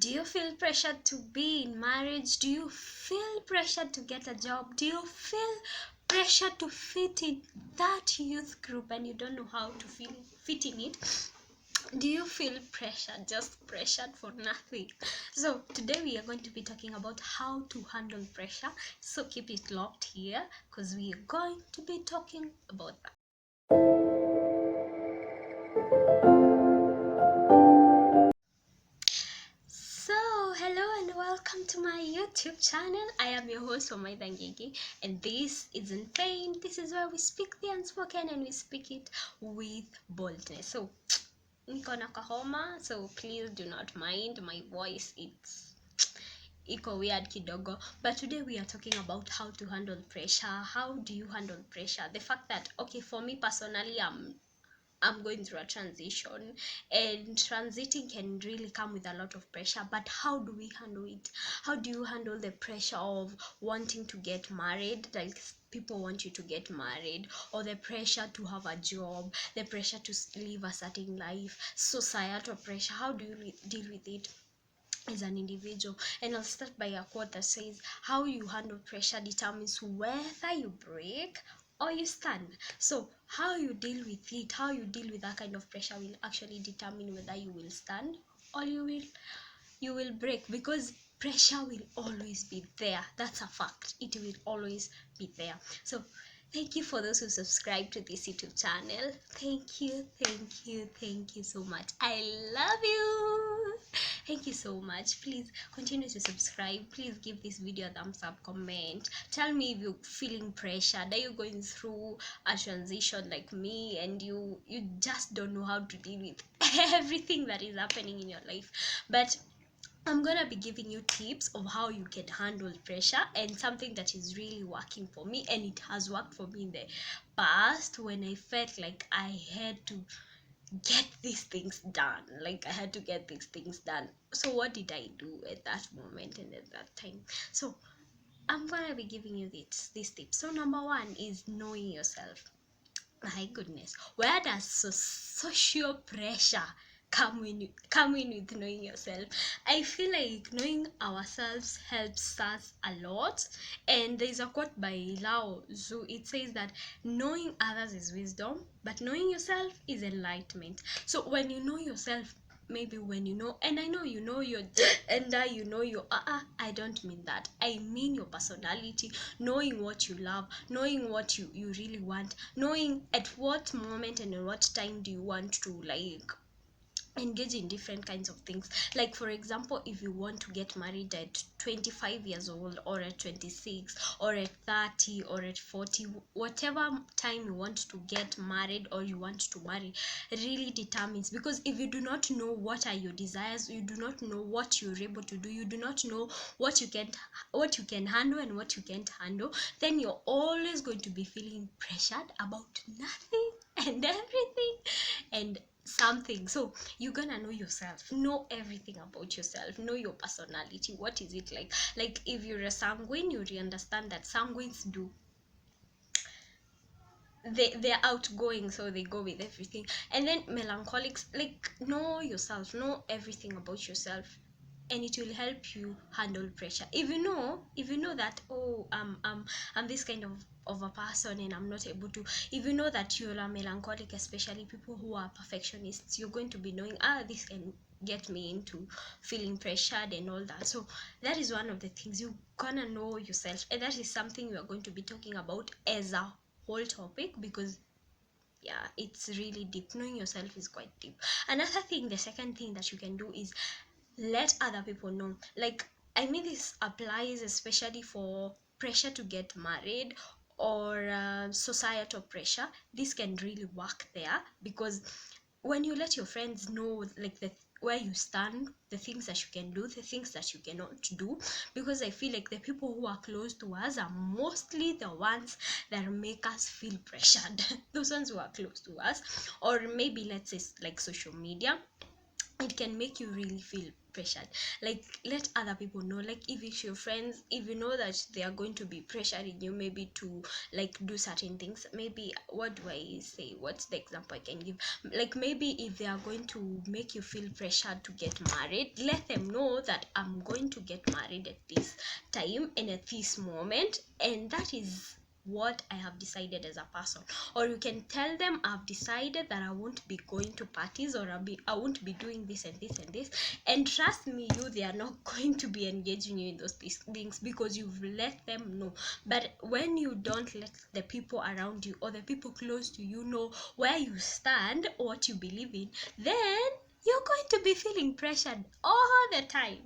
Do you feel pressured to be in marriage? Do you feel pressured to get a job? Do you feel pressured to fit in that youth group and you don't know how to fit in it? Do you feel pressured, just pressured for nothing? So today we are going to be talking about how to handle pressure. So keep it locked here because we are going to be talking about that. So hello and welcome to my YouTube channel. I am your host Wamaitha Ngigi, and this isn't pain. This is where we speak the unspoken and we speak it with boldness. So niko na kahoma, so please do not mind my voice. It's iko weird kidogo, but today we are talking about how to handle pressure. How do you handle pressure? The fact that, okay, for me personally, I'm going through a transition, and transiting can really come with a lot of pressure. But how do we handle it? How do you handle the pressure of wanting to get married? Like, people want you to get married, or the pressure to have a job, the pressure to live a certain life, societal pressure. How do you deal with it as an individual? And I'll start by a quote that says, how you handle pressure determines whether you break or you stand. So how you deal with it, how you deal with that kind of pressure will actually determine whether you will stand or you will break, because pressure will always be there. That's a fact. It will always be there. So thank you for those who subscribe to this YouTube channel. Thank you so much. I love you. Thank you so much. Please continue to subscribe. Please give this video a thumbs up, comment. Tell me if you're feeling pressured. Are you going through a transition like me, and you just don't know how to deal with everything that is happening in your life? But I'm gonna be giving you tips of how you can handle pressure, and something that is really working for me, and it has worked for me in the past when I felt like I had to get these things done. Like, I had to get these things done. So what did I do at that moment and at that time? So I'm gonna be giving you these tips. So number one is knowing yourself. My goodness, where does social pressure come in with knowing yourself? I feel like knowing ourselves helps us a lot. And there's a quote by Lao Tzu. It says that knowing others is wisdom, but knowing yourself is enlightenment. So when you know yourself, maybe when you know, and I know you know your gender, you know your I don't mean that, I mean your personality, knowing what you love, knowing what you really want, knowing at what moment and at what time do you want to, like, engage in different kinds of things. Like, for example, if you want to get married at 25 years old, or at 26, or at 30, or at 40, whatever time you want to get married or you want to marry, really determines. Because if you do not know what are your desires, you do not know what you're able to do, you do not know what you can handle and what you can't handle, then you're always going to be feeling pressured about nothing and everything and something. So you're gonna know yourself, know everything about yourself, know your personality. What is it like if you're a sanguine, you really understand that sanguines do, they're outgoing, so they go with everything. And then melancholics, like, know yourself, know everything about yourself, and it will help you handle pressure. If you know that, oh, I'm this kind of a person and I'm not able to, if you know that you're a melancholic, especially people who are perfectionists, you're going to be knowing, this can get me into feeling pressured and all that. So that is one of the things. You're gonna know yourself, and that is something we are going to be talking about as a whole topic, because yeah, it's really deep. Knowing yourself is quite deep. Another thing, the second thing that you can do is let other people know. Like, I mean, this applies especially for pressure to get married, or societal pressure. This can really work there, because when you let your friends know, like, where you stand, the things that you can do, the things that you cannot do, because I feel like the people who are close to us are mostly the ones that make us feel pressured those ones who are close to us. Or maybe, let's say, like social media, it can make you really feel pressured. Like, let other people know, like if it's your friends, if you know that they are going to be pressuring you maybe to like do certain things, maybe, what do I say, what's the example I can give, like maybe if they are going to make you feel pressured to get married, let them know that I'm going to get married at this time and at this moment, and that is what I have decided as a person. Or you can tell them, I've decided that I won't be going to parties, or I won't be doing this and this and this, and trust me, they are not going to be engaging you in those things because you've let them know. But when you don't let the people around you or the people close to you know where you stand or what you believe in, then you're going to be feeling pressured all the time.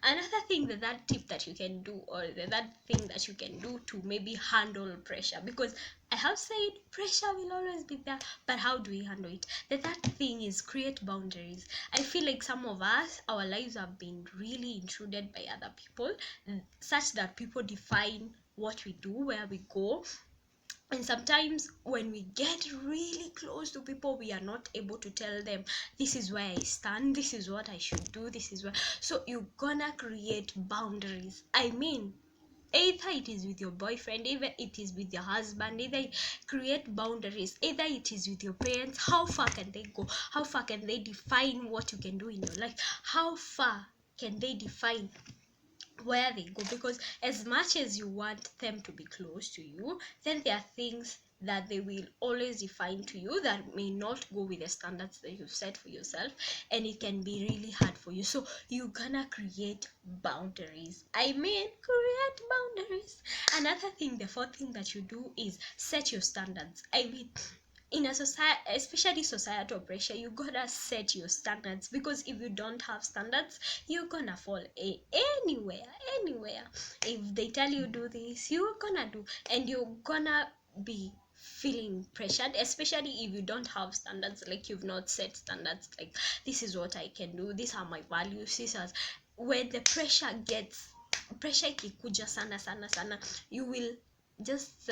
Another thing, that tip that you can do, or that thing that you can do to maybe handle pressure, because I have said pressure will always be there, but how do we handle it? That thing is create boundaries. I feel like some of us, our lives have been really intruded by other people, such that people define what we do, where we go, and sometimes when we get really close to people, we are not able to tell them, this is where I stand, this is what I should do, this is where. So you're gonna create boundaries. I mean, either it is with your boyfriend, either it is with your husband, either create boundaries, either it is with your parents. How far can they go? How far can they define what you can do in your life? How far can they define where they go? Because as much as you want them to be close to you, then there are things that they will always define to you that may not go with the standards that you've set for yourself, and it can be really hard for you. So you're gonna create boundaries. I mean, create boundaries. Another thing, the fourth thing that you do is set your standards. I mean, in a society, especially societal pressure, you gotta set your standards, because if you don't have standards, you're gonna fall anywhere. If they tell you do this, you're gonna do, and you're gonna be feeling pressured, especially if you don't have standards, like you've not set standards, like this is what I can do, these are my values, this is when the pressure ikikuja sana, you will just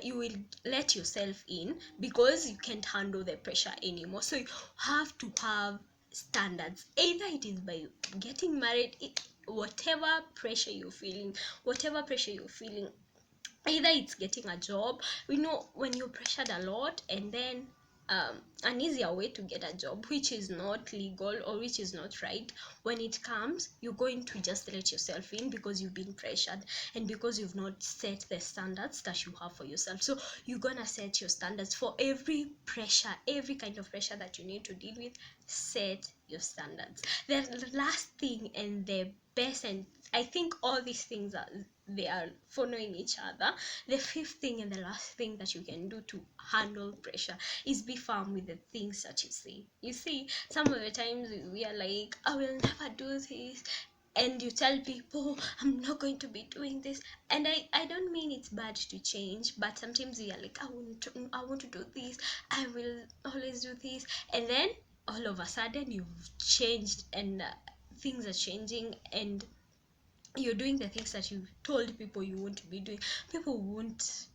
you will let yourself in, because you can't handle the pressure anymore. So you have to have standards, either it is by getting married, whatever pressure you're feeling, either it's getting a job. We know when you're pressured a lot, and then an easier way to get a job which is not legal or which is not right, when it comes, you're going to just let yourself in because you've been pressured, and because you've not set the standards that you have for yourself. So you're gonna set your standards for every pressure, every kind of pressure that you need to deal with. Set your standards. The last thing, and the best, and I think all these things they are following each other. The fifth thing and the last thing that you can do to handle pressure is be firm with the things that you say. You see, some of the times we are like, I will never do this, and you tell people, I'm not going to be doing this. And I don't mean it's bad to change, but sometimes we are like, I want to do this, I will always do this, and then all of a sudden you've changed, and things are changing, and you're doing the things that you told people you won't be doing. People won't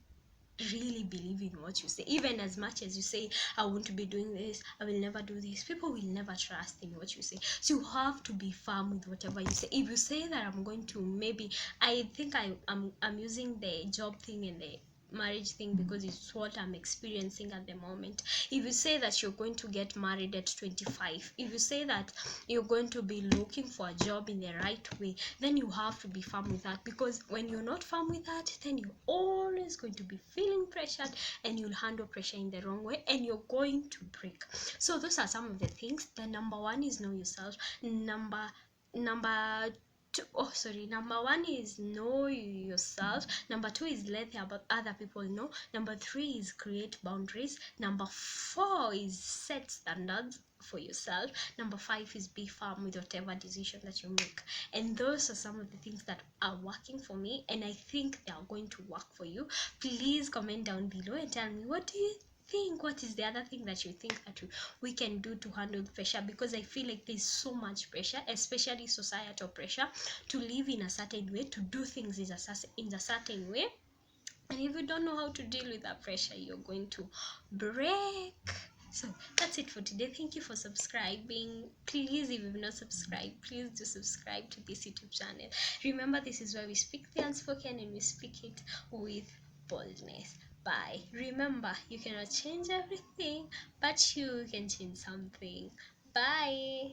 really believe in what you say. Even as much as you say, I want be doing this, I will never do this, people will never trust in what you say. So you have to be firm with whatever you say. If you say that I'm going to, maybe, I think I'm using the job thing and the marriage thing because it's what I'm experiencing at the moment. If you say that you're going to get married at 25, if you say that you're going to be looking for a job in the right way, then you have to be firm with that, because when you're not firm with that, then you're always going to be feeling pressured, and you'll handle pressure in the wrong way, and you're going to break. So those are some of the things. The number one is know yourself. Number one is know yourself. Number two is let other people know. Number three is create boundaries. Number four is set standards for yourself. Number five is be firm with whatever decision that you make. And those are some of the things that are working for me, and I think they are going to work for you. Please comment down below and tell me, what do you think? What is the other thing that you think that we can do to handle pressure? Because I feel like there's so much pressure, especially societal pressure, to live in a certain way, to do things in a certain way. And if you don't know how to deal with that pressure, you're going to break. So that's it for today. Thank you for subscribing. Please, if you've not subscribed, please do subscribe to this YouTube channel. Remember, this is where we speak the unspoken and we speak it with boldness. Bye. Remember, you cannot change everything, but you can change something. Bye.